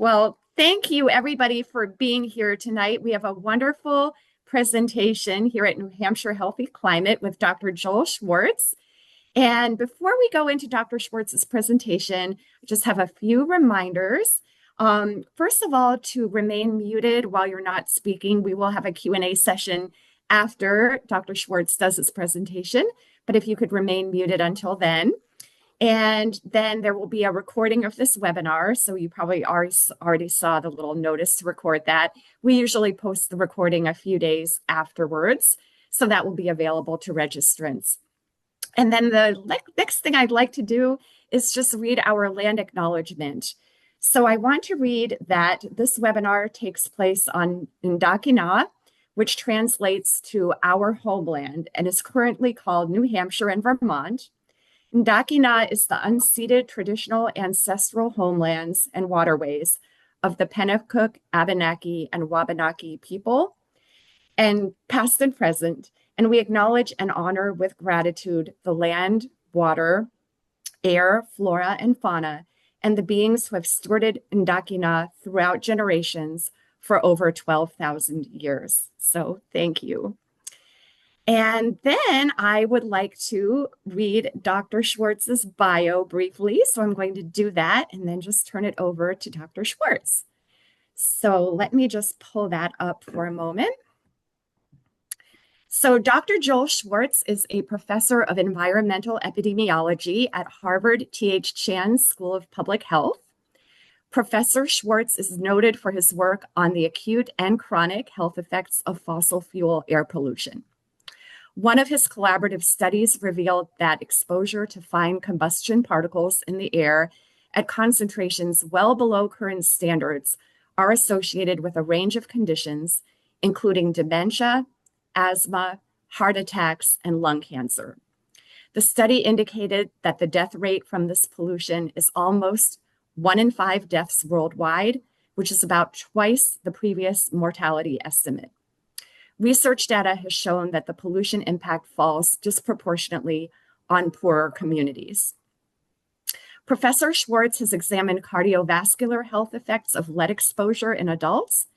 Well, thank you everybody for being here tonight. We have a wonderful presentation here at New Hampshire Healthy Climate with Dr. Joel Schwartz. And before we go into Dr. Schwartz's presentation, I just have a few reminders. First of all, to remain muted while you're not speaking. We will have a Q&A session after Dr. Schwartz does his presentation, but if you could remain muted until then. And then there will be a recording of this webinar. So you probably already saw the little notice to record that. We usually post the recording a few days afterwards. So that will be available to registrants. And then the next thing I'd like to do is just read our land acknowledgement. So I want to read that this webinar takes place on Indakina, which translates to our homeland and is currently called New Hampshire and Vermont. Indakina is the unceded traditional ancestral homelands and waterways of the Pennacook, Abenaki, and Wabanaki people, and past and present. And we acknowledge and honor with gratitude the land, water, air, flora, and fauna, and the beings who have stewarded Indakina throughout generations for over 12,000 years. So thank you. And then I would like to read Dr. Schwartz's bio briefly. So I'm going to do that and then just turn it over to Dr. Schwartz. So let me just pull that up for a moment. So Dr. Joel Schwartz is a professor of environmental epidemiology at Harvard T.H. Chan School of Public Health. Professor Schwartz is noted for his work on the acute and chronic health effects of fossil fuel air pollution. One of his collaborative studies revealed that exposure to fine combustion particles in the air at concentrations well below current standards are associated with a range of conditions, including dementia, asthma, heart attacks, and lung cancer. The study indicated that the death rate from this pollution is almost 1 in 5 deaths worldwide, which is about twice the previous mortality estimate. Research data has shown that the pollution impact falls disproportionately on poorer communities. Professor Schwartz has examined cardiovascular health effects of lead exposure in adults,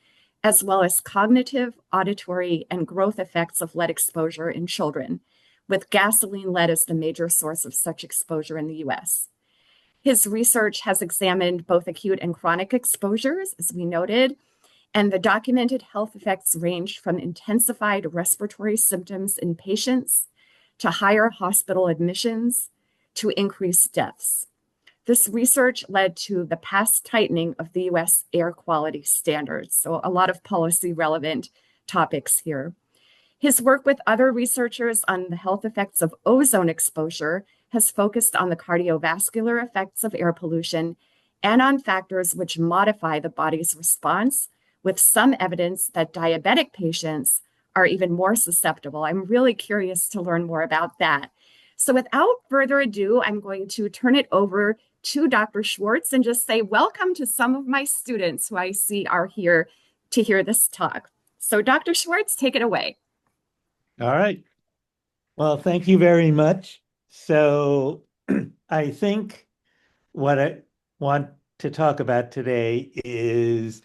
as well as cognitive, auditory, and growth effects of lead exposure in children, with gasoline lead as the major source of such exposure in the US. His research has examined both acute and chronic exposures, as we noted, and the documented health effects ranged from intensified respiratory symptoms in patients to higher hospital admissions to increased deaths. This research led to the past tightening of the US air quality standards. So a lot of policy relevant topics here. His work with other researchers on the health effects of ozone exposure has focused on the cardiovascular effects of air pollution and on factors which modify the body's response, with some evidence that diabetic patients are even more susceptible. I'm really curious to learn more about that. So without further ado, I'm going to turn it over to Dr. Schwartz and just say welcome to some of my students who I see are here to hear this talk. So Dr. Schwartz, take it away. All right. Well, thank you very much. So I think what I want to talk about today is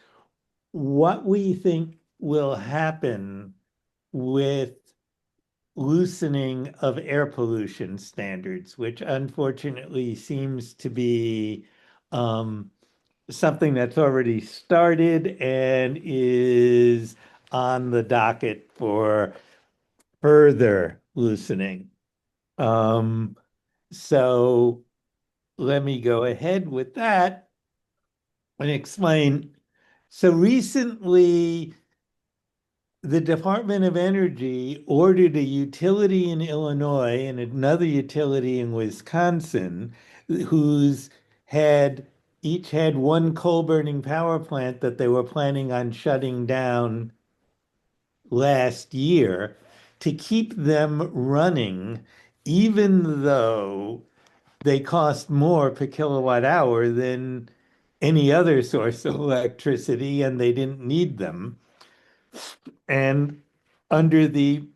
what we think will happen with loosening of air pollution standards, which unfortunately seems to be something that's already started and is on the docket for further loosening. So let me go ahead with that and explain. So recently, the Department of Energy ordered a utility in Illinois and another utility in Wisconsin, each had one coal-burning power plant that they were planning on shutting down last year, to keep them running, even though they cost more per kilowatt hour than any other source of electricity, and they didn't need them. And under the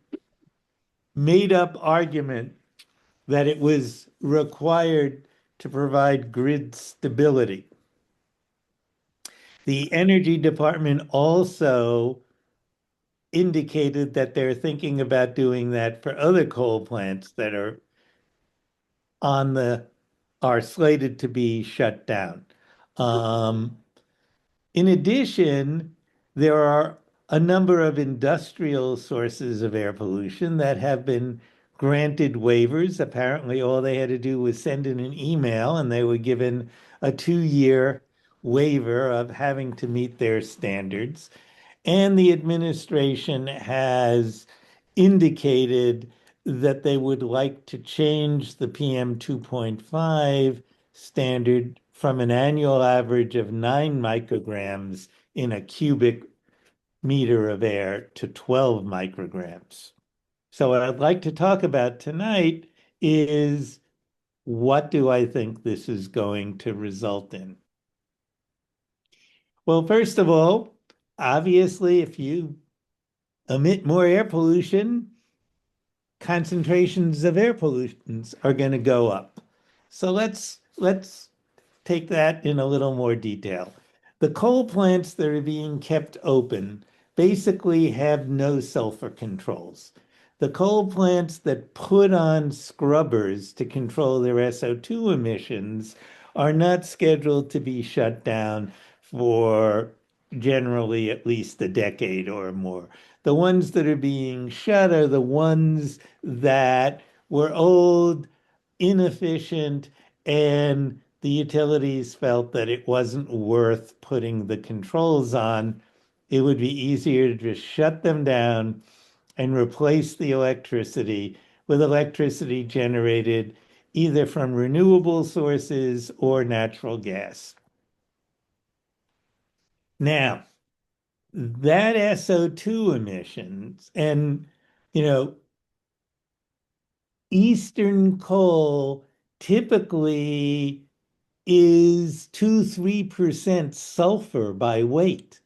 made-up argument that it was required to provide grid stability. The Energy Department also indicated that they're thinking about doing that for other coal plants that on the are slated to be shut down. Um, In addition, there are a number of industrial sources of air pollution that have been granted waivers. Apparently, all they had to do was send in an email and they were given a 2-year waiver of having to meet their standards. And the administration has indicated that they would like to change the PM 2.5 standard from an annual average of 9 micrograms in a cubic meter of air to 12 micrograms. So, what I'd like to talk about tonight is what do I think this is going to result in? Well, first of all, obviously, if you emit more air pollution, concentrations of air pollutants are going to go up. So let's take that in a little more detail. The coal plants that are being kept open basically have no sulfur controls. The coal plants that put on scrubbers to control their SO2 emissions are not scheduled to be shut down for generally at least a decade or more. The ones that are being shut are the ones that were old, inefficient, and the utilities felt that it wasn't worth putting the controls on. It would be easier to just shut them down and replace the electricity with electricity generated either from renewable sources or natural gas. Now, that SO2 emissions and, you know, Eastern coal typically is 2-3% sulfur by weight.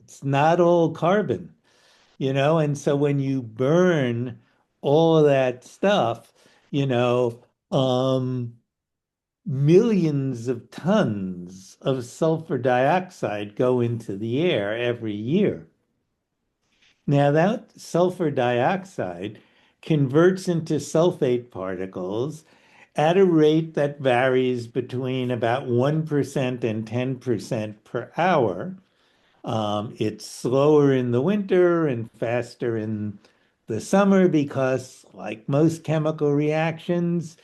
It's not all carbon, and so when you burn all of that stuff, you know, um, millions of tons of sulfur dioxide go into the air every year. Now, that sulfur dioxide converts into sulfate particles at a rate that varies between about 1% and 10% per hour. It's slower in the winter and faster in the summer because, like most chemical reactions,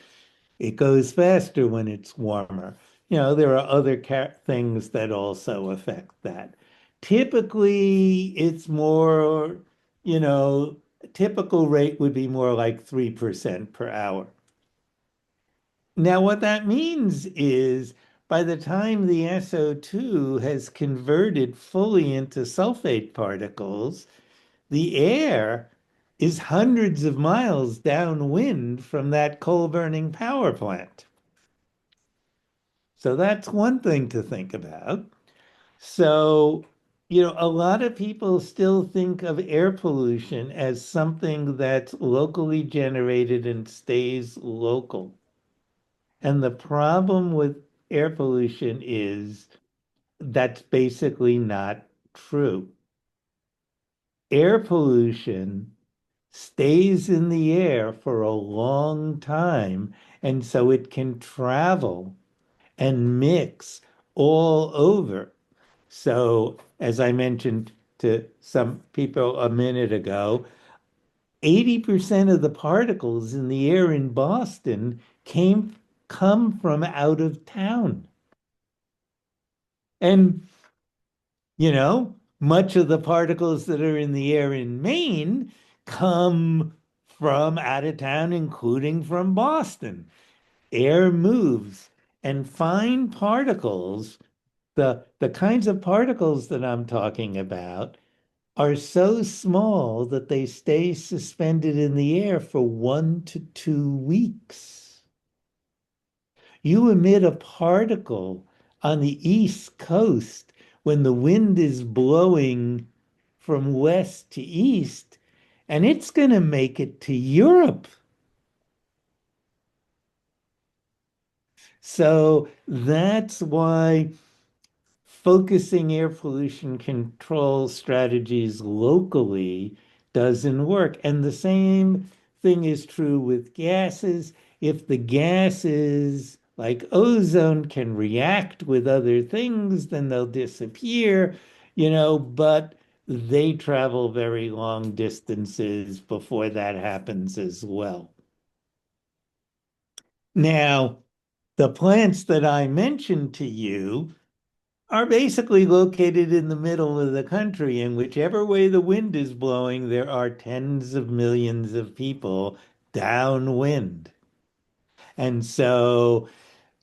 it goes faster when it's warmer. There are other things that also affect that. Typically, it's more, you know, typical rate would be more like 3% per hour. Now, what that means is by the time the SO2 has converted fully into sulfate particles, the air is hundreds of miles downwind from that coal burning power plant. So that's one thing to think about. So, a lot of people still think of air pollution as something that's locally generated and stays local. And the problem with air pollution is that's basically not true. Air pollution stays in the air for a long time, and so it can travel and mix all over. So, as I mentioned to some people a minute ago, 80% of the particles in the air in Boston come from out of town. And, much of the particles that are in the air in Maine come from out of town, including from Boston. Air moves, and fine particles, the kinds of particles that I'm talking about, are so small that they stay suspended in the air for 1 to 2 weeks. You emit a particle on the East Coast when the wind is blowing from west to east, and it's going to make it to Europe. So that's why focusing air pollution control strategies locally doesn't work. And the same thing is true with gases. If the gases like ozone can react with other things, then they'll disappear, but they travel very long distances before that happens as well. Now, the plants that I mentioned to you are basically located in the middle of the country, and whichever way the wind is blowing, there are tens of millions of people downwind. And so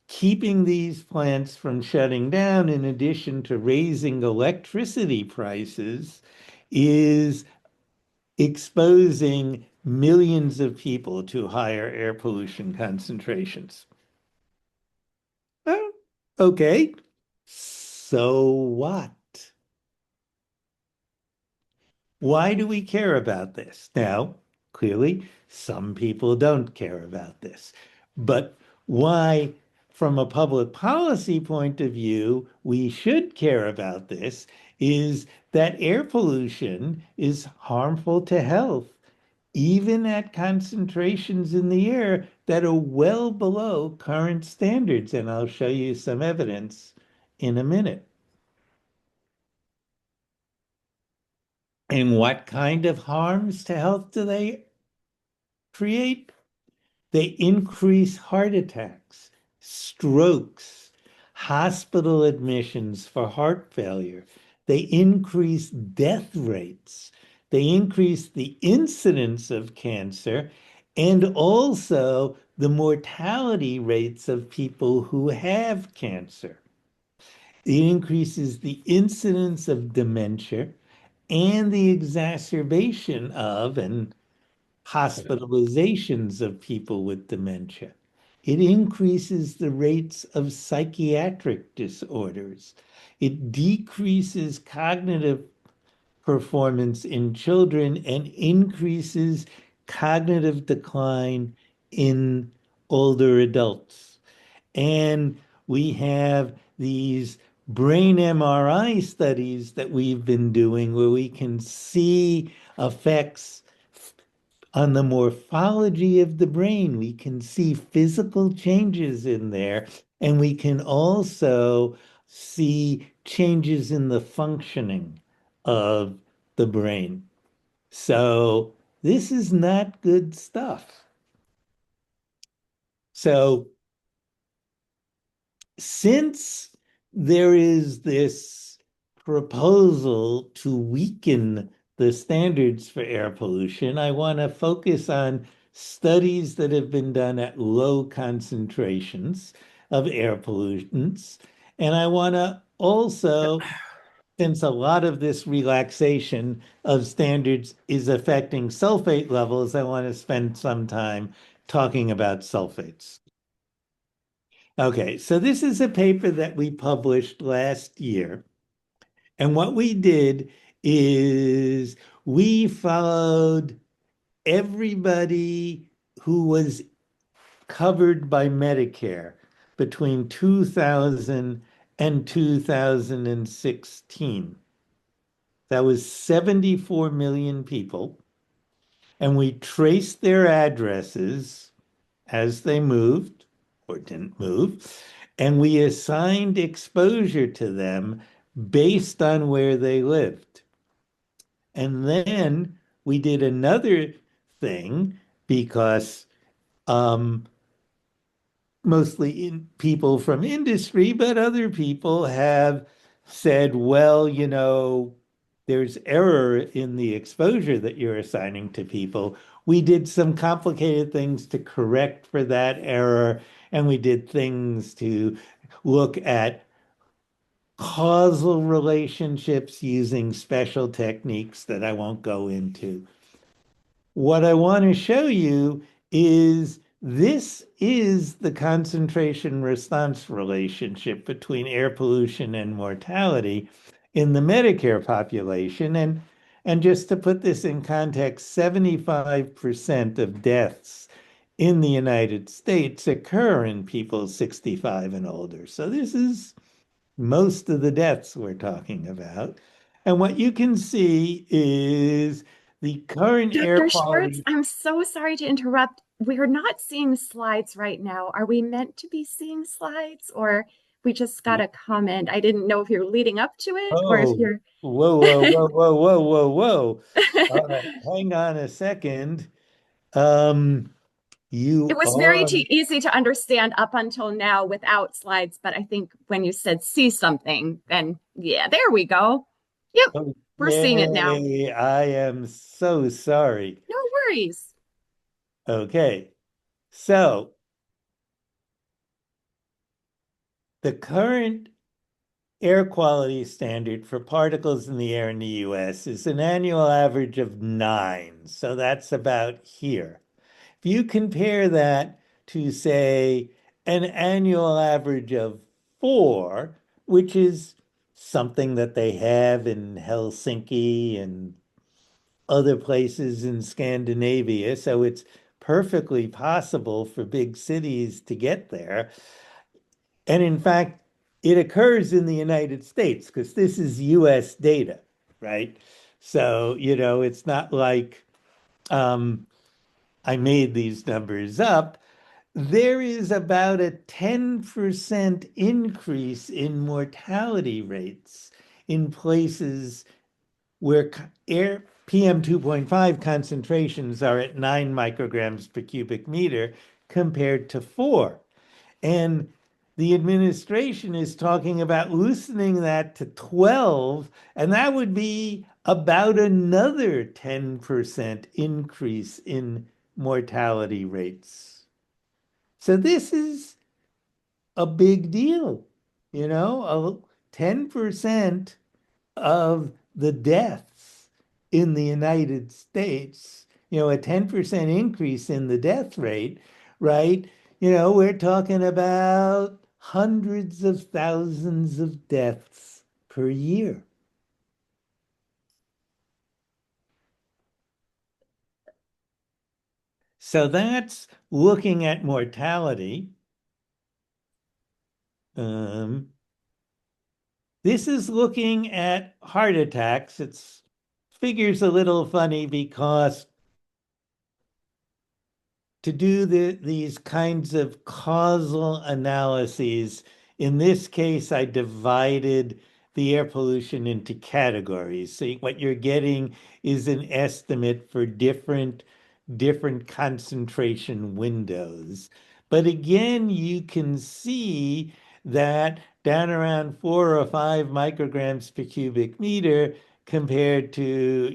keeping these plants from shutting down, in addition to raising electricity prices, is exposing millions of people to higher air pollution concentrations. Oh, okay. So what? Why do we care about this? Now, clearly, some people don't care about this. But why, from a public policy point of view, we should care about this is that air pollution is harmful to health, even at concentrations in the air that are well below current standards. And I'll show you some evidence in a minute. And what kind of harms to health do they create? They increase heart attacks, strokes, hospital admissions for heart failure. They increase death rates. They increase the incidence of cancer and also the mortality rates of people who have cancer. It increases the incidence of dementia and the exacerbation of and hospitalizations of people with dementia. It increases the rates of psychiatric disorders. It decreases cognitive performance in children and increases cognitive decline in older adults. And we have these brain MRI studies that we've been doing where we can see effects on the morphology of the brain. We can see physical changes in there, and we can also see changes in the functioning of the brain. So this is not good stuff. So since there is this proposal to weaken the standards for air pollution, I want to focus on studies that have been done at low concentrations of air pollutants. And I want to also, since a lot of this relaxation of standards is affecting sulfate levels, I want to spend some time talking about sulfates. Okay, so this is a paper that we published last year. And what we did is we followed everybody who was covered by Medicare between 2000 and 2016. That was 74 million people. And we traced their addresses as they moved or didn't move, and we assigned exposure to them based on where they lived. And then we did another thing because mostly in people from industry, but other people have said, well, there's error in the exposure that you're assigning to people. We did some complicated things to correct for that error, and we did things to look at causal relationships using special techniques that I won't go into. What I want to show you is this is the concentration response relationship between air pollution and mortality in the Medicare population. And just to put this in context, 75% of deaths in the United States occur in people 65 and older. So this is most of the deaths we're talking about. And what you can see is the current air Dr. Schwartz, quality. I'm so sorry to interrupt. We're not seeing slides right now. Are we meant to be seeing slides or we just got a comment? I didn't know if you're leading up to it or if Oh, you're. whoa, whoa, whoa, whoa, whoa, whoa, whoa. All right, hang on a second. Um, It you was very are, easy to understand up until now without slides, but I think when you said see something, then yeah, there we go. Yep, we're seeing it now. okay, I am so sorry. No worries. Okay, so the current air quality standard for particles in the air in the US is an annual average of 9. So that's about here. If you compare that to, say, an annual average of 4, which is something that they have in Helsinki and other places in Scandinavia, so it's perfectly possible for big cities to get there. And in fact, it occurs in the United States because this is US data, right? So, it's not like I made these numbers up. There is about a 10% increase in mortality rates in places where air PM 2.5 concentrations are at 9 micrograms per cubic meter compared to 4. And the administration is talking about loosening that to 12, and that would be about another 10% increase in mortality rates. So this is a big deal, 10% of the deaths in the United States, a 10% increase in the death rate, right? We're talking about hundreds of thousands of deaths per year. So that's looking at mortality. Um, this is looking at heart attacks. It's figures a little funny because to do these kinds of causal analyses. In this case, I divided the air pollution into categories. So what you're getting is an estimate for different concentration windows. But again, you can see that down around 4 or 5 micrograms per cubic meter compared to,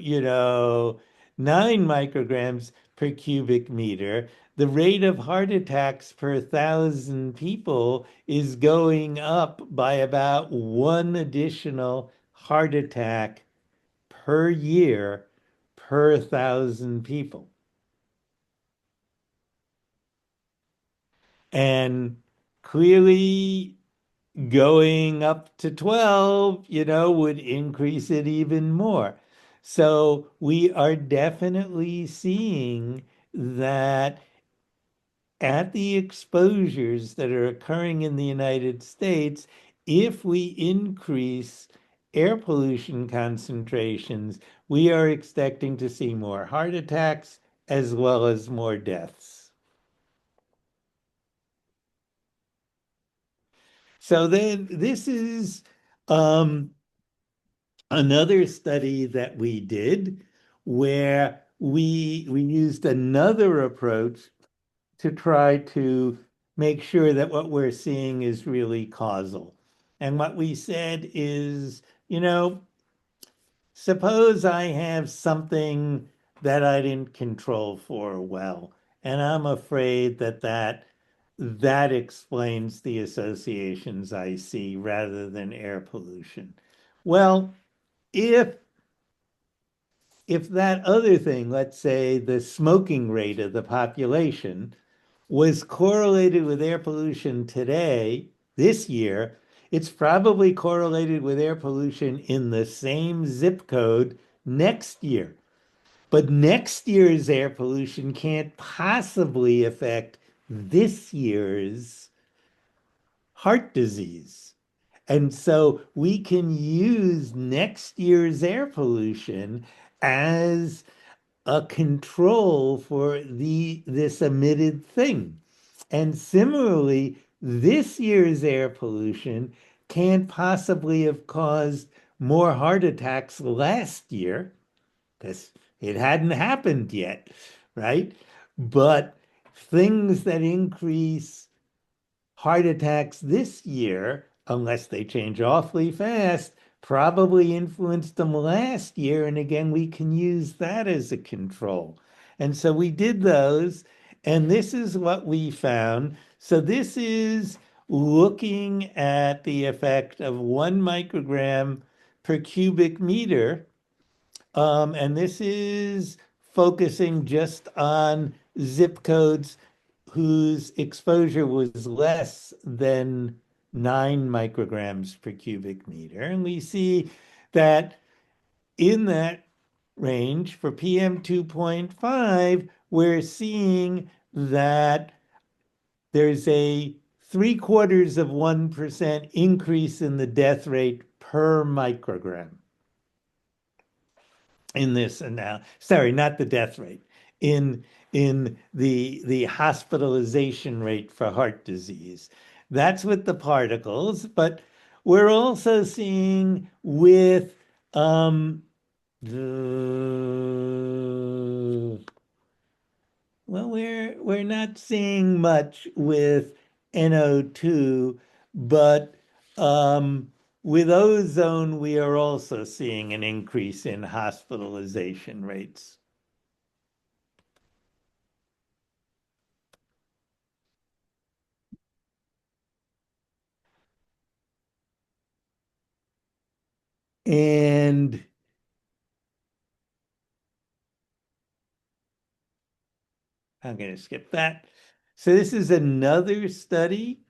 9 micrograms per cubic meter, the rate of heart attacks per 1,000 people is going up by about one additional heart attack per year per 1,000 people. And clearly, going up to 12, would increase it even more. So we are definitely seeing that at the exposures that are occurring in the United States, if we increase air pollution concentrations, we are expecting to see more heart attacks as well as more deaths. So then this is um, another study that we did where we used another approach to try to make sure that what we're seeing is really causal. And what we said is, suppose I have something that I didn't control for well, and I'm afraid that explains the associations I see rather than air pollution. Well, if if that other thing, let's say the smoking rate of the population, was correlated with air pollution today, this year, it's probably correlated with air pollution in the same zip code next year. But next year's air pollution can't possibly affect this year's heart disease. And so we can use next year's air pollution as a control for this emitted thing. And similarly, this year's air pollution can't possibly have caused more heart attacks last year because it hadn't happened yet, right? But things that increase heart attacks this year, unless they change awfully fast, probably influenced them last year. And again, we can use that as a control. And so we did those, and this is what we found. So this is looking at the effect of 1 microgram per cubic meter, and this is focusing just on zip codes whose exposure was less than 9 micrograms per cubic meter. And we see that in that range for PM 2.5, we're seeing that there's a 0.75% increase in the death rate per microgram in this and now, sorry, not the death rate, in the hospitalization rate for heart disease. That's with the particles, but we're also seeing with the well, we're not seeing much with NO2, but with ozone, we are also seeing an increase in hospitalization rates. And I'm going to skip that. So this is another study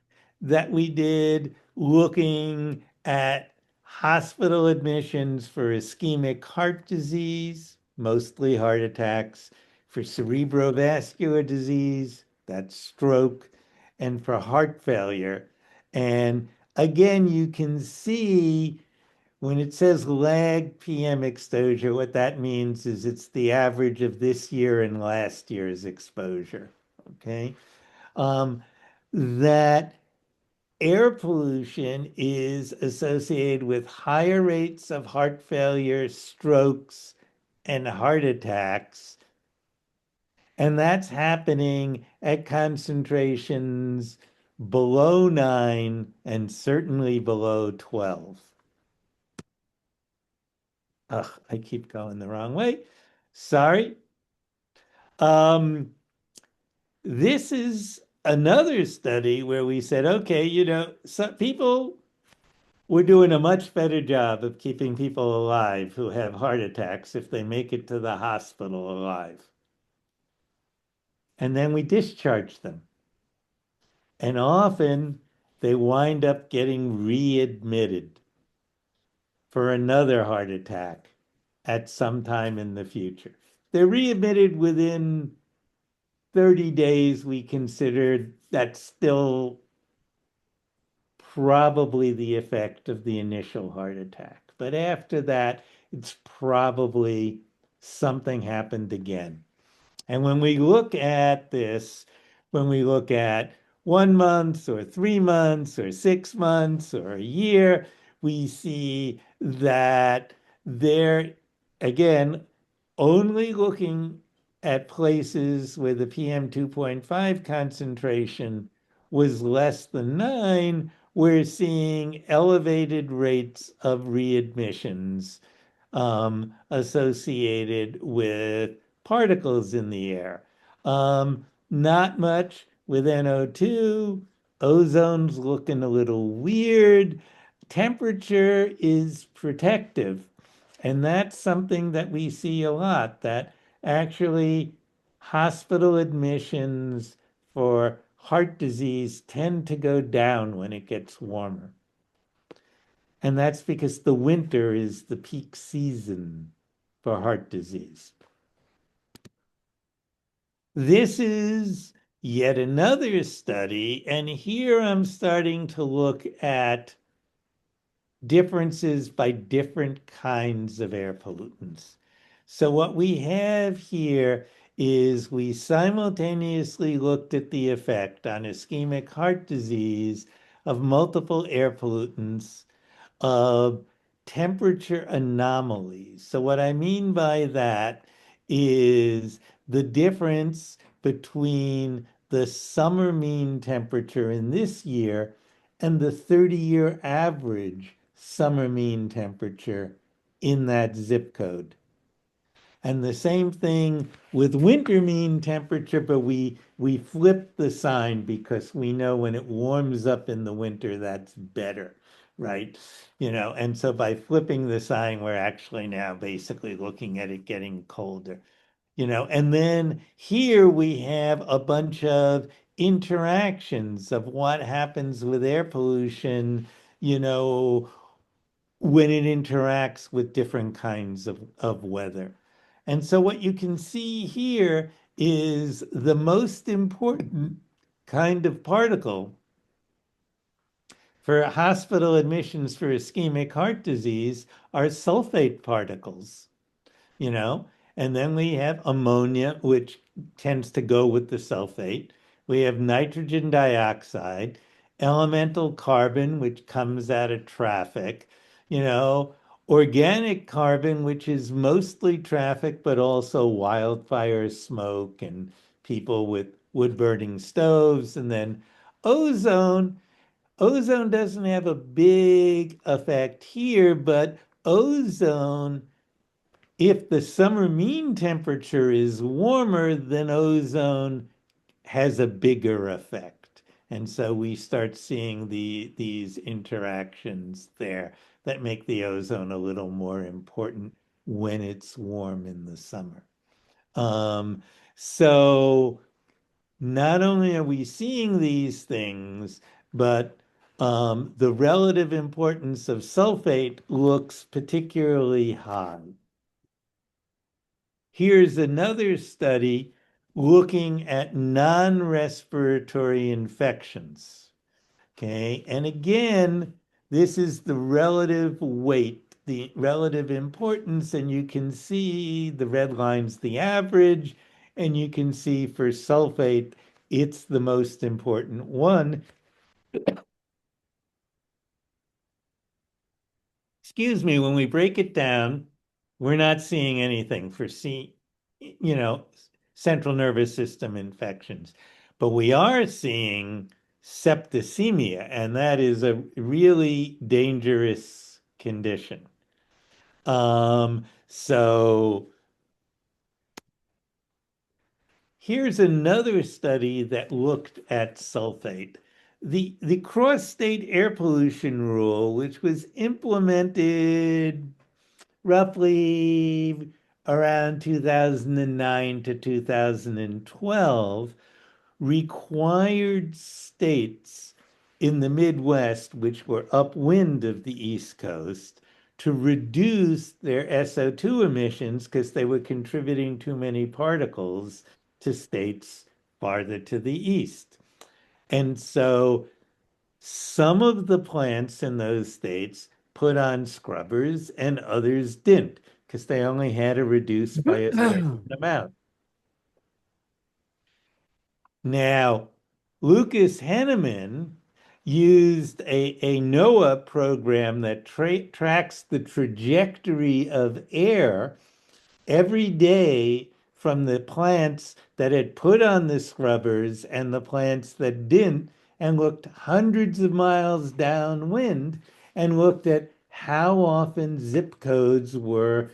that we did looking at hospital admissions for ischemic heart disease, mostly heart attacks, for cerebrovascular disease, that's stroke, and for heart failure. And again, you can see when it says lag PM exposure, what that means is it's the average of this year and last year's exposure. Okay. That air pollution is associated with higher rates of heart failure, strokes, and heart attacks. And that's happening at concentrations below 9 and certainly below 12. Ugh, I keep going the wrong way. Sorry. Um, this is another study where we said, okay, some people were doing a much better job of keeping people alive who have heart attacks if they make it to the hospital alive. And then we discharge them. And often they wind up getting readmitted for another heart attack at some time in the future. They're readmitted within 30 days. We considered that's still probably the effect of the initial heart attack. But after that, it's probably something happened again. And when we look at this, when we look at 1 month or 3 months or 6 months or a year, we see that they're, again, only looking at places where the PM 2.5 concentration was less than 9, we're seeing elevated rates of readmissions associated with particles in the air. Not much with NO2. Ozone's looking a little weird. Temperature is protective. And that's something that we see a lot, that actually hospital admissions for heart disease tend to go down when it gets warmer. And that's because the winter is the peak season for heart disease. This is yet another study, and here I'm starting to look at differences by different kinds of air pollutants. So what we have here is we simultaneously looked at the effect on ischemic heart disease of multiple air pollutants, of temperature anomalies. So what I mean by that is the difference between the summer mean temperature in this year and the 30-year average summer mean temperature in that zip code. And the same thing with winter mean temperature, but we flip the sign because we know when it warms up in the winter, that's better, right? And so by flipping the sign, we're actually now basically looking at it getting colder. And then here we have a bunch of interactions of what happens with air pollution, you know, when it interacts with different kinds of weather. And so what you can see here is the most important kind of particle for hospital admissions for ischemic heart disease are sulfate particles, you know. And then we have ammonia, which tends to go with the sulfate. We have nitrogen dioxide, elemental carbon, which comes out of traffic, you know, organic carbon, which is mostly traffic, but also wildfire smoke and people with wood burning stoves. And then ozone. Ozone doesn't have a big effect here, but ozone, if the summer mean temperature is warmer, then ozone has a bigger effect. And so we start seeing these interactions there that make the ozone a little more important when it's warm in the summer. Um, so not only are we seeing these things, but the relative importance of sulfate looks particularly high. Here's another study looking at non-respiratory infections. Okay, and again, this is the relative weight, the relative importance, and you can see the red line's the average, and you can see for sulfate, it's the most important one. Excuse me, when we break it down, we're not seeing anything for central nervous system infections, but we are seeing septicemia, and that is a really dangerous condition. So here's another study that looked at sulfate. The cross-state air pollution rule, which was implemented roughly around 2009 to 2012, required states in the Midwest, which were upwind of the East Coast, to reduce their SO2 emissions because they were contributing too many particles to states farther to the east. And so some of the plants in those states put on scrubbers and others didn't because they only had to reduce by a certain amount. Now, Lucas Henneman used a NOAA program that tracks the trajectory of air every day from the plants that had put on the scrubbers and the plants that didn't, and looked hundreds of miles downwind and looked at how often zip codes were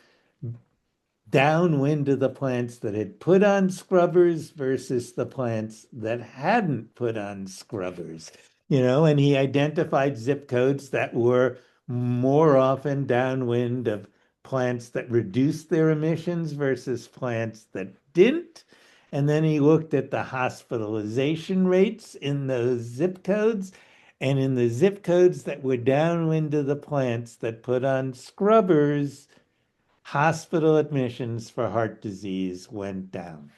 downwind of the plants that had put on scrubbers versus the plants that hadn't put on scrubbers. And he identified zip codes that were more often downwind of plants that reduced their emissions versus plants that didn't. And then he looked at the hospitalization rates in those zip codes. And in the zip codes that were downwind of the plants that put on scrubbers, hospital admissions for heart disease went down.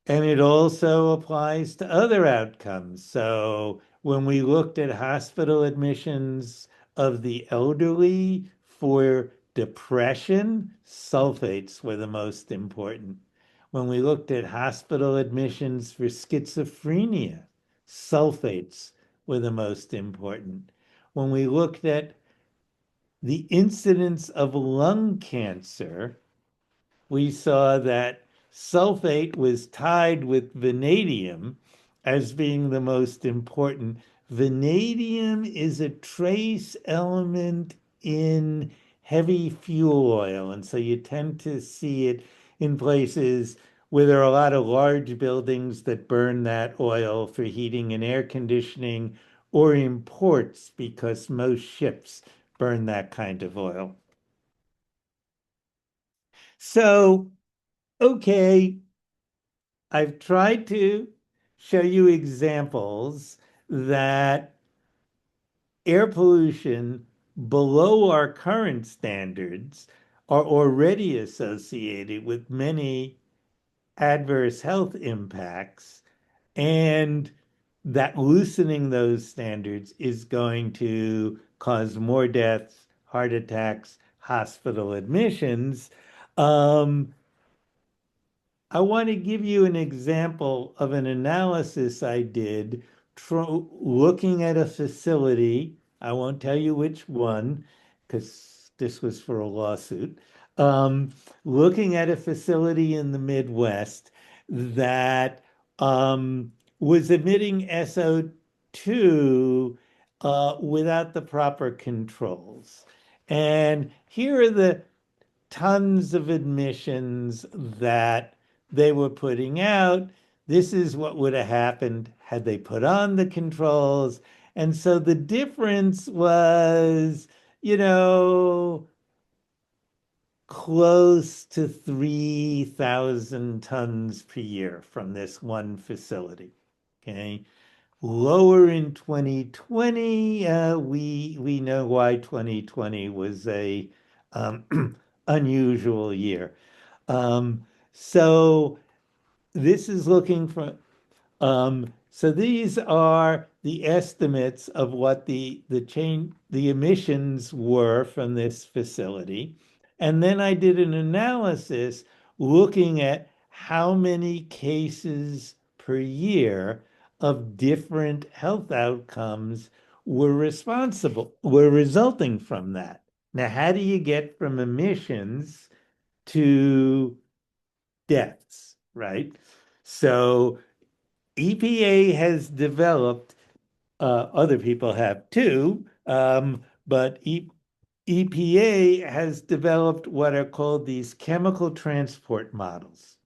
And it also applies to other outcomes. So when we looked at hospital admissions of the elderly for depression, sulfates were the most important. When we looked at hospital admissions for schizophrenia, sulfates were the most important. When we looked at the incidence of lung cancer, we saw that sulfate was tied with vanadium as being the most important. Vanadium is a trace element in heavy fuel oil, and so you tend to see it in places where there are a lot of large buildings that burn that oil for heating and air conditioning, or in ports because most ships burn that kind of oil. So, okay, I've tried to show you examples that air pollution below our current standards are already associated with many adverse health impacts, and that loosening those standards is going to cause more deaths, heart attacks, hospital admissions. Um, I want to give you an example of an analysis I did looking at a facility. I won't tell you which one because this was for a lawsuit. Um, Looking at a facility in the Midwest that was emitting SO2 without the proper controls. And here are the tons of admissions that they were putting out. This is what would have happened had they put on the controls. And so the difference was, you know, close to 3,000 tons per year from this one facility. Okay. Lower in 2020. We know why 2020 was a unusual year. So this is looking for so these are the estimates of what the emissions were from this facility. And then I did an analysis looking at how many cases per year of different health outcomes were resulting from that. Now, how do you get from emissions to deaths, right? So EPA has developed, other people have too, but EPA has developed what are called these chemical transport models.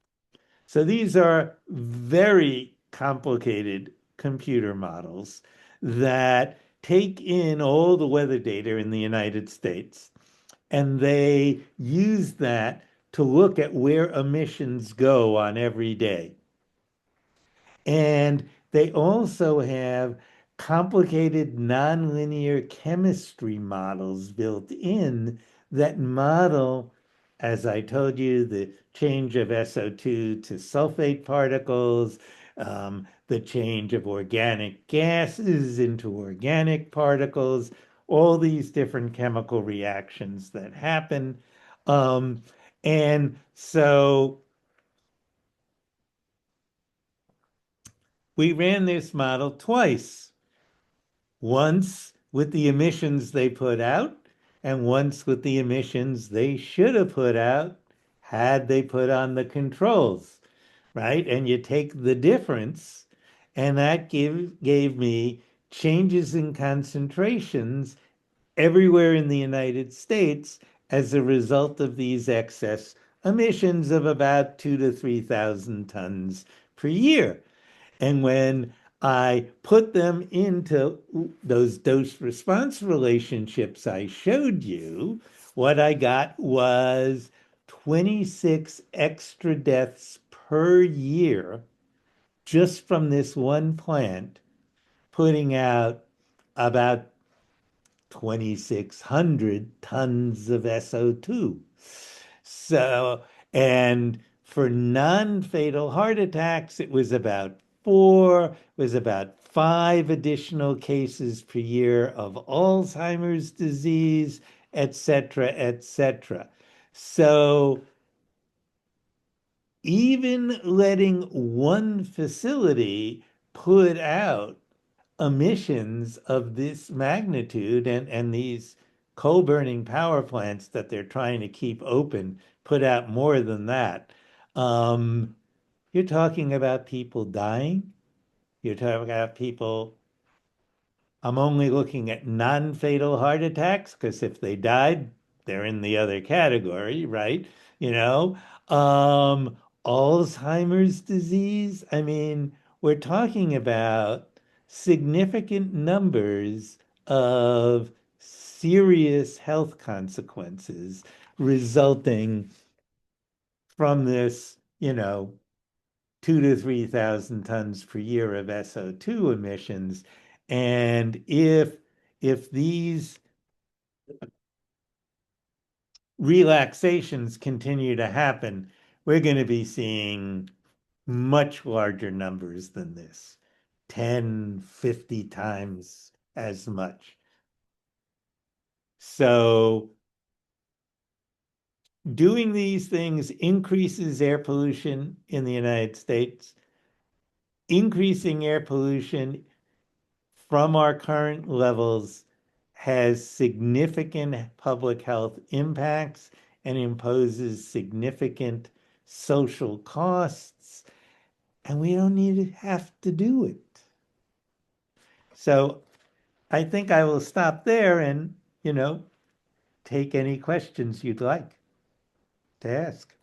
So these are very complicated computer models that take in all the weather data in the United States, and they use that to look at where emissions go on every day. And they also have complicated nonlinear chemistry models built in that model, as I told you, the change of SO2 to sulfate particles, the change of organic gases into organic particles, all these different chemical reactions that happen. And so we ran this model twice, once with the emissions they put out, and once with the emissions they should have put out had they put on the controls, right? And you take the difference, and that gave me changes in concentrations everywhere in the United States as a result of these excess emissions of about 2 to 3,000 tons per year. And when I put them into those dose response relationships I showed you, what I got was 26 extra deaths per year just from this one plant, putting out about 2,600 tons of SO2. So, and For non-fatal heart attacks, it was about four, it was about five additional cases per year of Alzheimer's disease, et cetera, et cetera. So even letting one facility put out emissions of this magnitude and these coal burning power plants that they're trying to keep open put out more than that. Um, you're talking about people dying. You're talking about people. I'm only looking at non-fatal heart attacks because if they died, they're in the other category, right? You know, Alzheimer's disease. I mean, we're talking about significant numbers of serious health consequences resulting from this, 2 to 3,000 tons per year of SO2 emissions. And if these relaxations continue to happen, we're going to be seeing much larger numbers than this, 10, 50 times as much. So doing these things increases air pollution in the United States. Increasing air pollution from our current levels has significant public health impacts and imposes significant social costs, and we don't need to have to do it. So I think I will stop there and, take any questions you'd like to ask.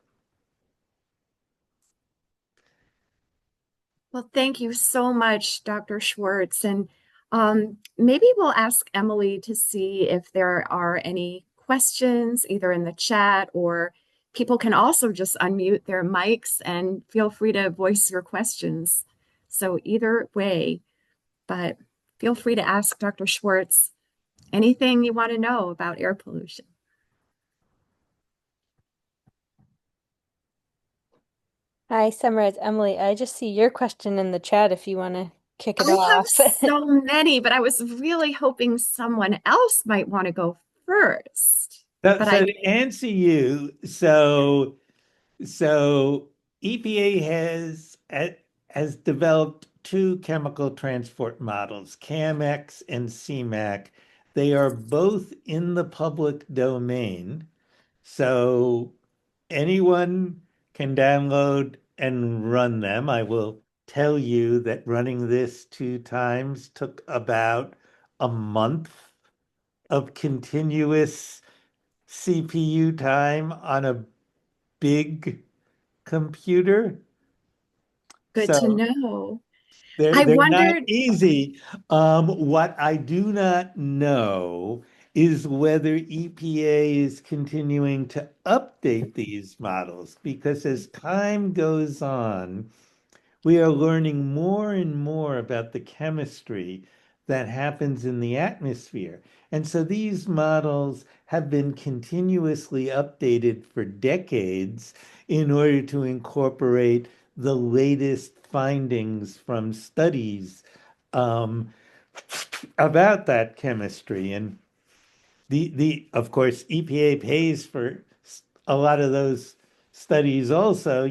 Well, thank you so much, Dr. Schwartz. And maybe we'll ask Emily to see if there are any questions either in the chat, or people can also just unmute their mics and feel free to voice your questions. So either way, but feel free to ask Dr. Schwartz anything you want to know about air pollution. Hi, Summer, it's Emily. I just see your question in the chat if you want to kick it I have off. so many, but I was really hoping someone else might want to go first. So, But so I, to answer you, so EPA has developed two chemical transport models, CAMX and CMAC. They are both in the public domain, so anyone can download and run them. I will tell you that running this 2 times took about a month of continuous CPU time on a big computer. good to So know. they're I they're not wondered, easy. What I do not know is whether EPA is continuing to update these models because as time goes on, we are learning more and more about the chemistry that happens in the atmosphere. And so these models have been continuously updated for decades in order to incorporate the latest findings from studies um, about that chemistry. And the of course EPA pays for a lot of those studies also.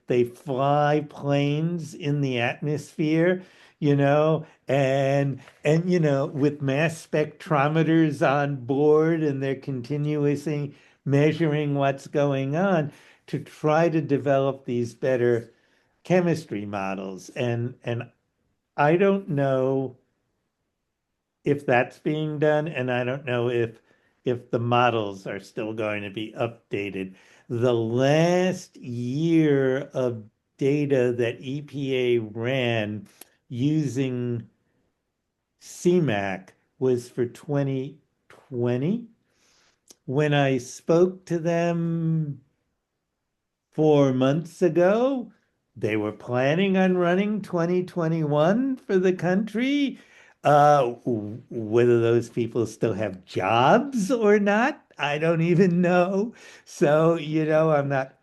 They fly planes in the atmosphere, and with mass spectrometers on board, and they're continuously measuring what's going on to try to develop these better chemistry models. And I don't know if that's being done, and I don't know if the models are still going to be updated. The last year of data that EPA ran using CMAC was for 2020. When I spoke to them 4 months ago, they were planning on running 2021 for the country. Whether those people still have jobs or not, I don't even know. So, I'm not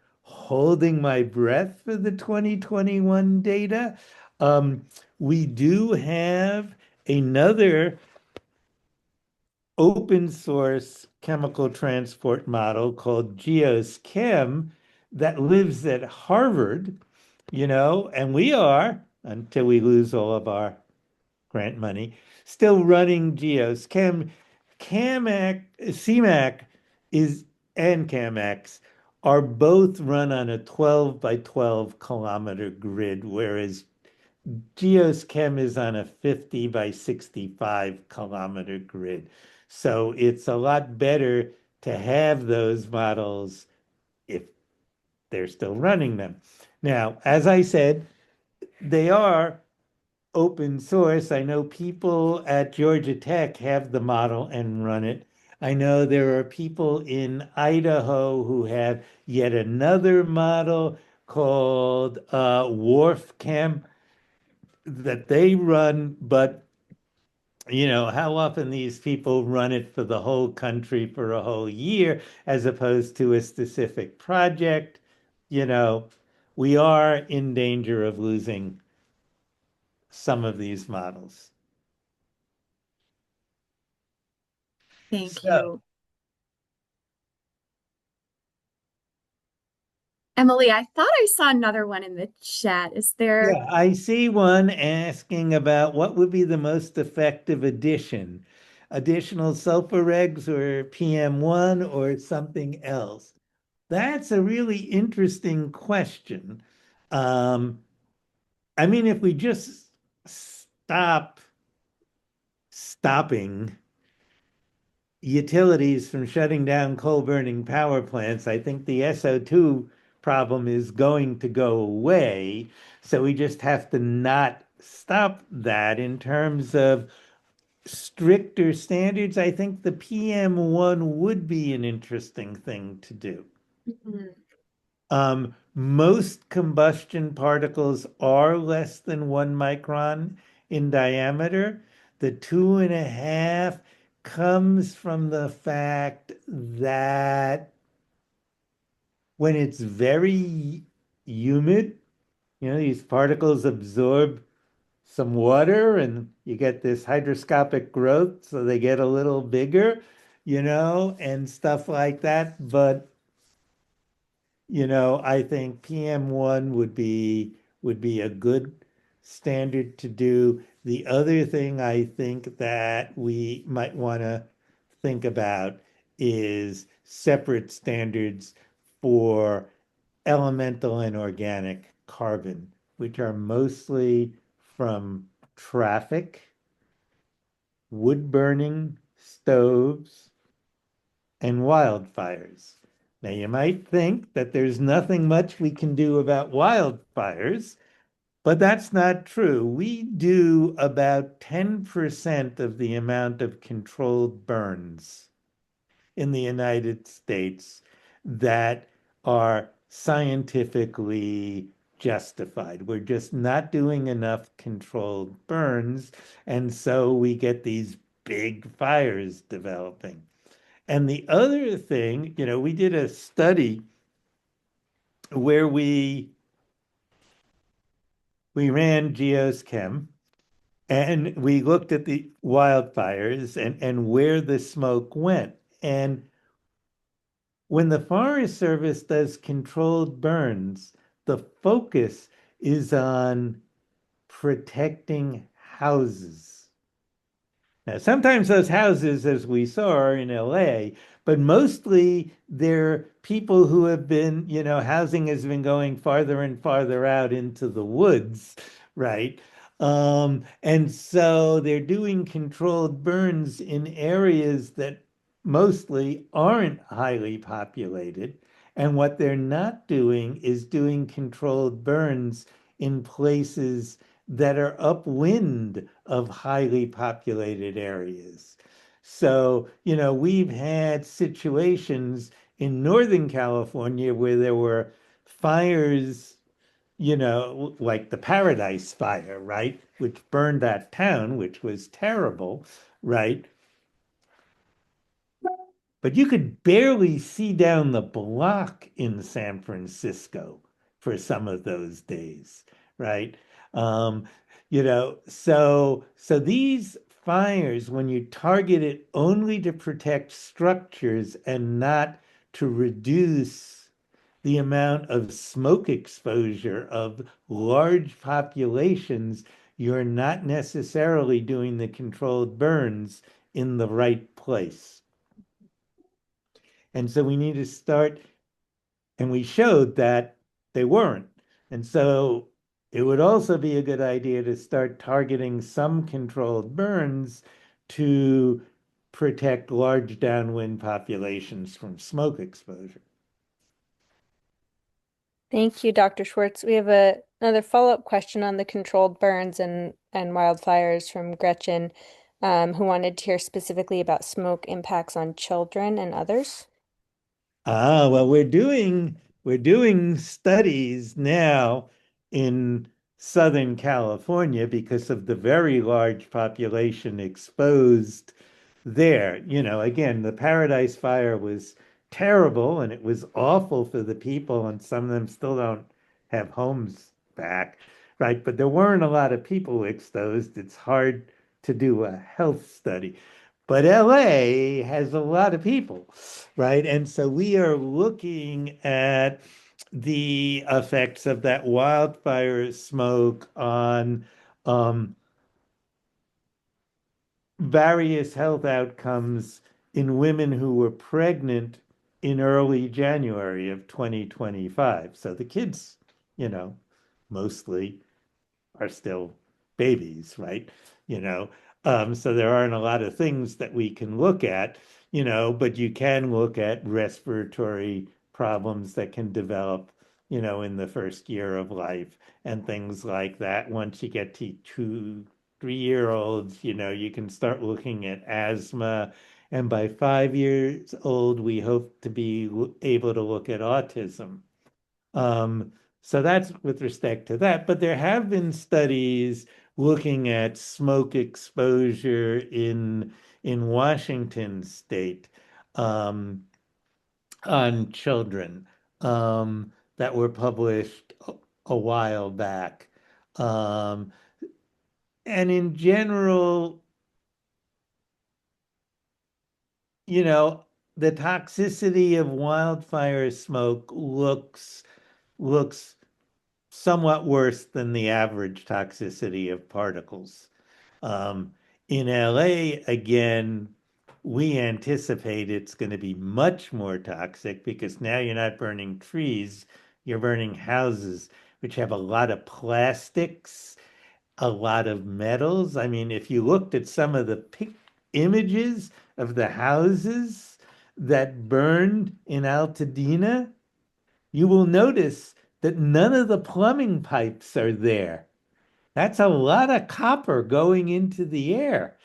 holding my breath for the 2021 data. Um, we do have another open source chemical transport model called GeosChem that lives at Harvard, and we are, until we lose all of our grant money, still running GeosChem. CAMAC, CMAC is and CAMX are both run on a 12 by 12 kilometer grid, whereas Geoschem is on a 50 by 65 kilometer grid. So it's a lot better to have those models if they're still running them. Now, as I said, they are open source. I know people at Georgia Tech have the model and run it. I know there are people in Idaho who have yet another model called WharfChem that they run, but how often these people run it for the whole country for a whole year as opposed to a specific project, you know, we are in danger of losing some of these models. Thank So, you. Emily, I thought I saw another one in the chat. Is there? yeah, I see one asking about what would be the most effective addition, additional sulfur regs or PM1 or something else. That's a really interesting question. Um, I mean, if we just stopping utilities from shutting down coal burning power plants, I think the SO2 problem is going to go away. So we just have to not stop that in terms of stricter standards. I think the PM1 would be an interesting thing to do. Mhm. Most combustion particles are less than 1 micron in diameter. The 2.5 comes from the fact that when it's very humid, these particles absorb some water and you get this hygroscopic growth, so they get a little bigger, and stuff like that. But I think PM1 would be a good standard to do. The other thing I think that we might want to think about is separate standards for elemental and organic carbon, which are mostly from traffic, wood burning, stoves, and wildfires. Now, you might think that there's nothing much we can do about wildfires, but that's not true. We do about 10% of the amount of controlled burns in the United States that are scientifically justified. We're just not doing enough controlled burns, and so we get these big fires developing. And the other thing, we did a study where we ran geoschem and we looked at the wildfires and where the smoke went. And when the Forest Service does controlled burns, the focus is on protecting houses. Now, sometimes those houses, as we saw, are in LA, but mostly they're people who have been, housing has been going farther and farther out into the woods, right? And so they're doing controlled burns in areas that mostly aren't highly populated. And what they're not doing is doing controlled burns in places that are upwind of highly populated areas. So, we've had situations in Northern California where there were fires, like the Paradise Fire, right? Which burned that town, which was terrible, right? but you could barely see down the block in San Francisco for some of those days, right? Um, so these fires, when you target it only to protect structures and not to reduce the amount of smoke exposure of large populations, you're not necessarily doing the controlled burns in the right place. And so we need to start, and we showed that they weren't. And so it would also be a good idea to start targeting some controlled burns to protect large downwind populations from smoke exposure. Thank you, Dr. Schwartz. We have another follow-up question on the controlled burns and wildfires from Gretchen, who wanted to hear specifically about smoke impacts on children and others. Well, we're doing studies now in Southern California because of the very large population exposed there. Again, the Paradise Fire was terrible and it was awful for the people, and some of them still don't have homes back, right? But there weren't a lot of people exposed. It's hard to do a health study. But LA has a lot of people, right? And so we are looking at the effects of that wildfire smoke on um, various health outcomes in women who were pregnant in early January of 2025. So the kids, you know, mostly are still babies, right? You know, so there aren't a lot of things that we can look at, but you can look at respiratory problems that can develop, in the first year of life and things like that. Once you get to 2, 3 year olds, you can start looking at asthma. And by 5 years old, we hope to be able to look at autism. Um, so that's with respect to that. But there have been studies looking at smoke exposure in Washington state um, on children that were published a while back. Um, and in general, you know, the toxicity of wildfire smoke looks somewhat worse than the average toxicity of particles. Um, in LA, again, we anticipate it's going to be much more toxic because now you're not burning trees, you're burning houses, which have a lot of plastics, a lot of metals. I mean, if you looked at some of the images of the houses that burned in Altadena, you will notice that none of the plumbing pipes are there. That's a lot of copper going into the air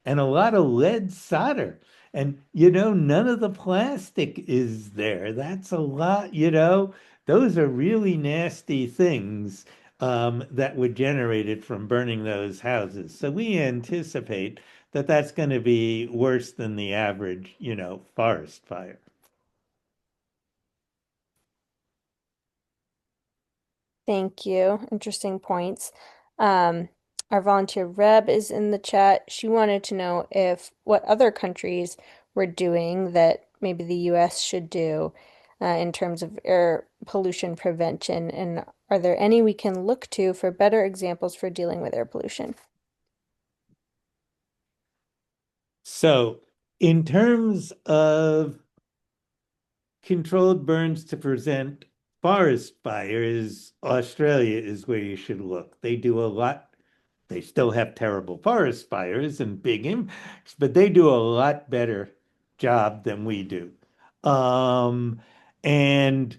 and a lot of lead solder. And, none of the plastic is there. That's a lot, those are really nasty things that were generated from burning those houses. So we anticipate that that's going to be worse than the average, forest fire. Thank you. Interesting points. Um, our volunteer Reb is in the chat. She wanted to know if what other countries were doing that maybe the US should do in terms of air pollution prevention, and are there any we can look to for better examples for dealing with air pollution? So, in terms of controlled burns to prevent forest fires, Australia is where you should look. They do a lot. They still have terrible forest fires and big impacts, but they do a lot better job than we do. And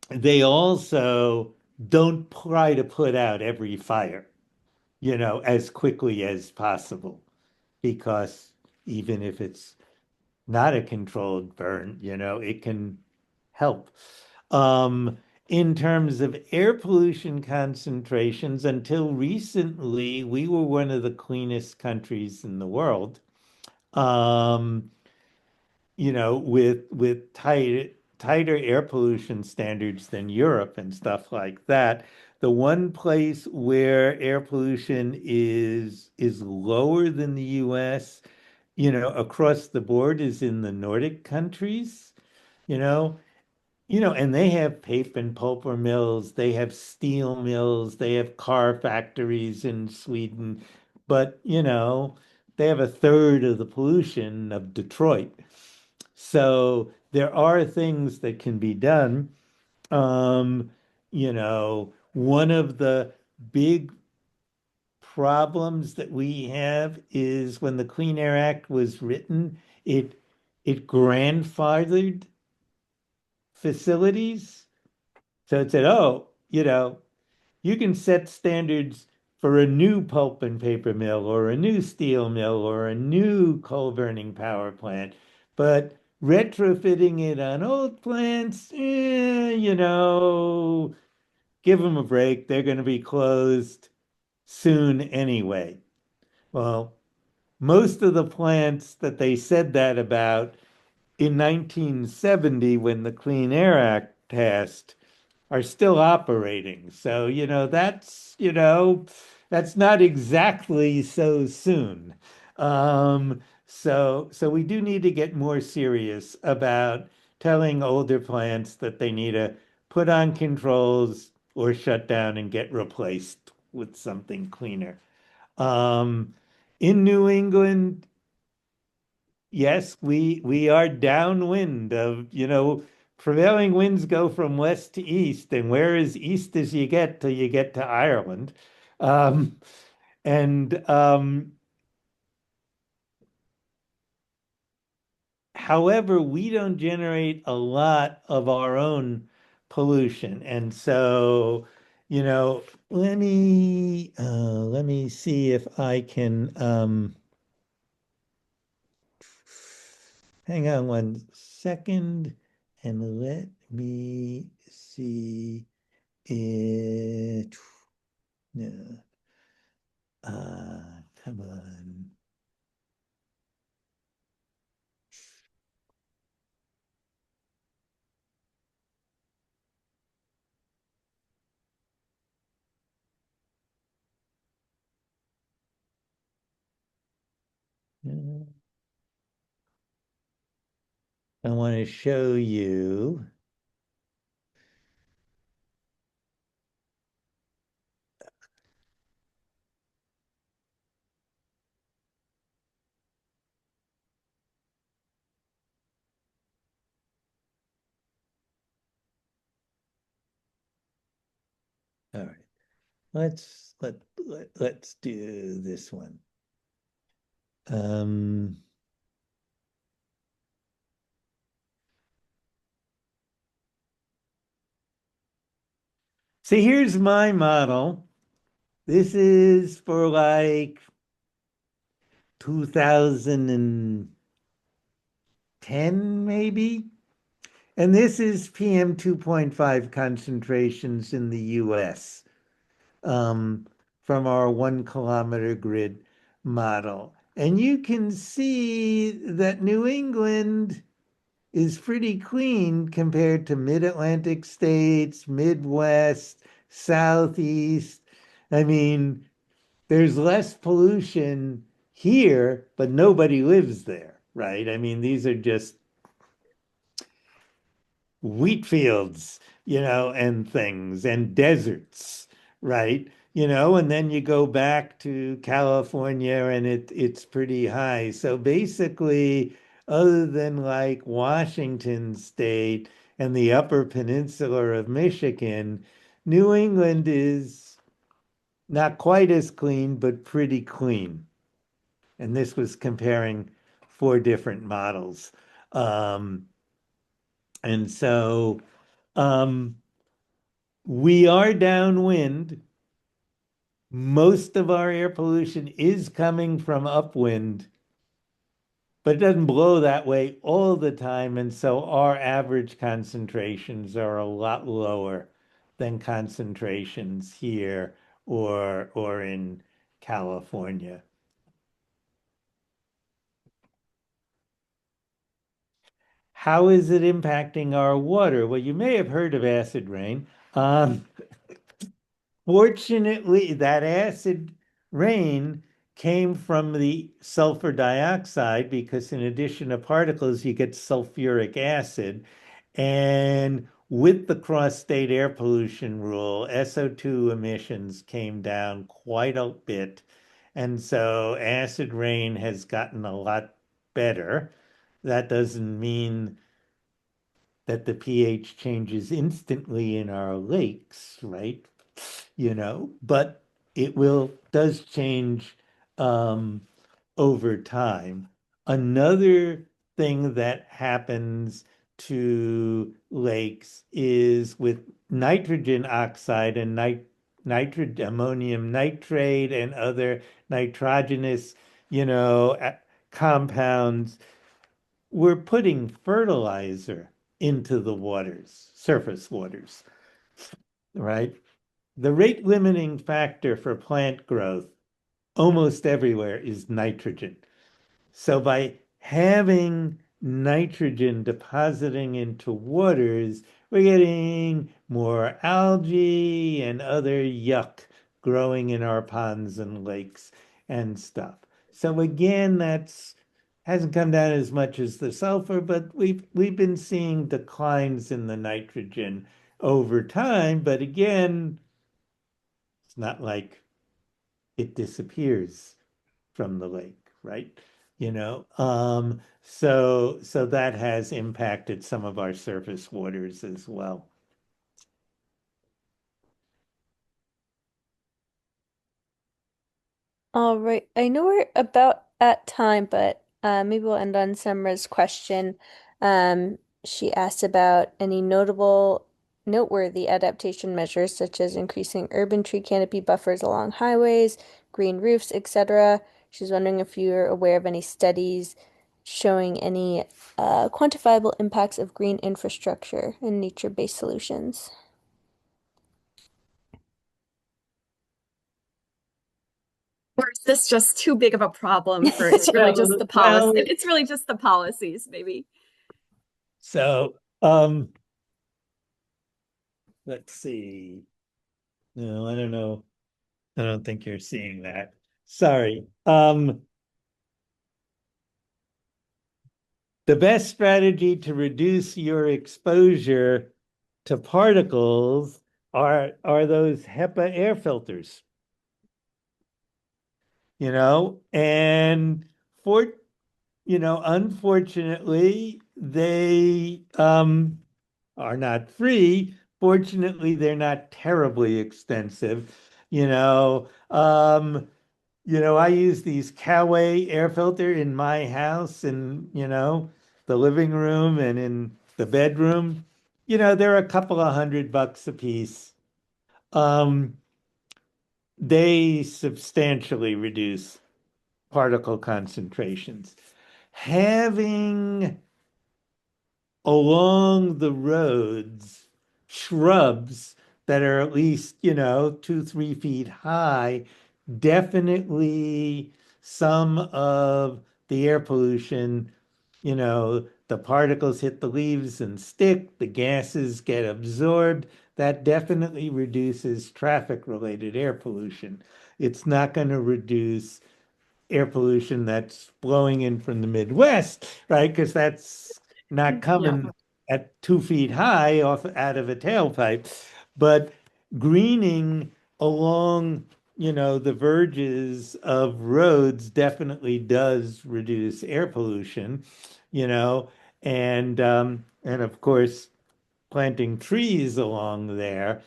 they also don't try to put out every fire, as quickly as possible, because even if it's not a controlled burn, it can help. In terms of air pollution concentrations, until recently, we were one of the cleanest countries in the world. Um, with tighter air pollution standards than Europe and stuff like that. The one place where air pollution is lower than the US, across the board is in the Nordic countries, you know, and they have paper and pulper mills, they have steel mills, they have car factories in Sweden, but they have a third of the pollution of Detroit. So there are things that can be done. One of the big problems that we have is when the Clean Air Act was written, it grandfathered facilities. So it said, oh, you can set standards for a new pulp and paper mill or a new steel mill or a new coal burning power plant, but retrofitting it on old plants, give them a break. They're going to be closed soon anyway. Well, most of the plants that they said that about in 1970 when the Clean Air Act passed are still operating. So, that's not exactly so soon. So we do need to get more serious about telling older plants that they need to put on controls or shut down and get replaced with something cleaner. Um, in New England, yes, we are downwind of, prevailing winds go from west to east, and where as east as you get till you get to Ireland. Um, and However, we don't generate a lot of our own pollution. And so, let me see if I can hang on one second and let me see it. No. Come on. I want to show you. All right. Let's do this one. Um, See, here's my model. This is for like 2010, maybe. And this is PM 2.5 concentrations in the US from our 1 kilometer grid model. And you can see that New England is pretty clean compared to mid-Atlantic states, Midwest, Southeast. I mean, there's less pollution here, but nobody lives there, right? I mean, these are just wheat fields, and things and deserts, right? And then you go back to California and it's pretty high. So basically, other than like Washington State and the Upper Peninsula of Michigan, New England is not quite as clean, but pretty clean. And this was comparing 4 different models. Um, and so um, we are downwind. Most of our air pollution is coming from upwind, but it doesn't blow that way all the time. And so our average concentrations are a lot lower than concentrations here or in California. How is it impacting our water? Well, you may have heard of acid rain. Um, Fortunately, that acid rain came from the sulfur dioxide because, in addition to particles, you get sulfuric acid. And with the cross-state air pollution rule, SO2 emissions came down quite a bit. And so acid rain has gotten a lot better. That doesn't mean that the pH changes instantly in our lakes, right? But it will does change um, over time. Another thing that happens to lakes is with nitrogen oxide and ammonium nitrate and other nitrogenous, compounds. We're putting fertilizer into the waters, surface waters, right? The rate limiting factor for plant growth almost everywhere is nitrogen. So by having nitrogen depositing into waters, we're getting more algae and other yuck growing in our ponds and lakes and stuff. So again, that's hasn't come down as much as the sulfur, but we've been seeing declines in the nitrogen over time. But again, it's not like it disappears from the lake, right? So that has impacted some of our surface waters as well. All right. I know we're about at time, but maybe we'll end on Summer's question. She asked about any noteworthy adaptation measures, such as increasing urban tree canopy buffers along highways, green roofs, etc. She's wondering if you're aware of any studies showing any quantifiable impacts of green infrastructure and nature-based solutions. Or is this just too big of a problem for it's really just the policy? Well, It's really just the policies, maybe. so let's see. No, I don't know. I don't think you're seeing that. Sorry. The best strategy to reduce your exposure to particles are those HEPA air filters, and for unfortunately, they are not free. Fortunately, they're not terribly expensive. You know, um, I use these Coway air filter in my house and, the living room and in the bedroom. They're a couple of $100 a piece. Um, they substantially reduce particle concentrations. Having along the roads shrubs that are at least, 2, 3 feet high, definitely some of the air pollution, the particles hit the leaves and stick, the gases get absorbed. That definitely reduces traffic related air pollution. It's not going to reduce air pollution that's blowing in from the Midwest, right? Because that's not Yeah. coming at 2 feet high off out of a tailpipe. But greening along, the verges of roads definitely does reduce air pollution, you know, and of course planting trees along there,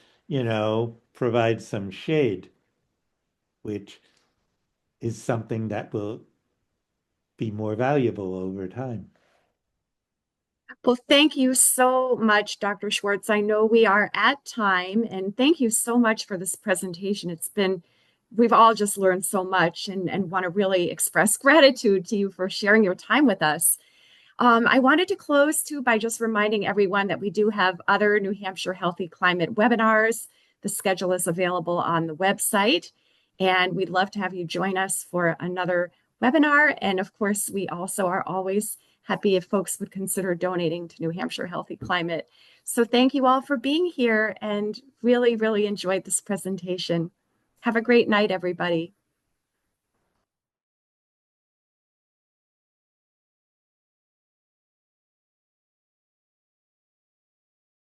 provides some shade, which is something that will be more valuable over time. Well, thank you so much, Dr. Schwartz. I know we are at time, and thank you so much for this presentation. We've all just learned so much and want to really express gratitude to you for sharing your time with us. I wanted to close too by just reminding everyone that we do have other New Hampshire Healthy Climate webinars. The schedule is available on the website, and we'd love to have you join us for another webinar. And of course, we also are always happy if folks would consider donating to New Hampshire Healthy Climate. So thank you all for being here and really, really enjoyed this presentation. Have a great night, everybody.